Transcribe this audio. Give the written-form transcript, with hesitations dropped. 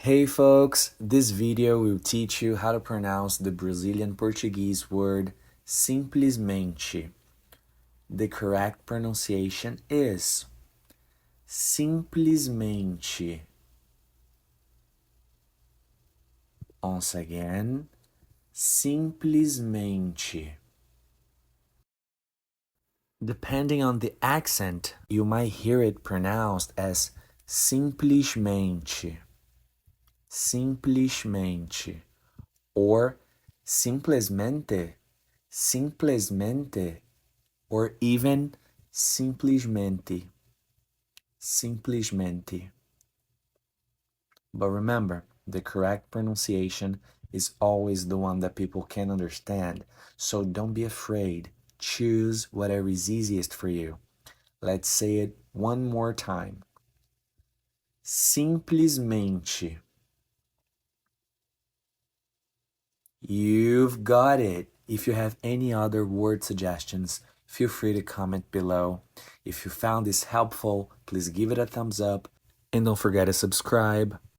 Hey folks, this video will teach you how to pronounce the Brazilian Portuguese word simplesmente. The correct pronunciation is simplesmente. Once again, simplesmente. Depending on the accent, you might hear it pronounced as simplesmente. Simplesmente. Or simplesmente, simplesmente, or even simplesmente, simplesmente. But remember, the correct pronunciation is always the one that people can understand, so don't be afraid. Choose whatever is easiest for you. Let's say it one more time. Simplesmente. You've got it. If you have any other word suggestions, feel free to comment below. If you found this helpful, please give it a thumbs up and don't forget to subscribe.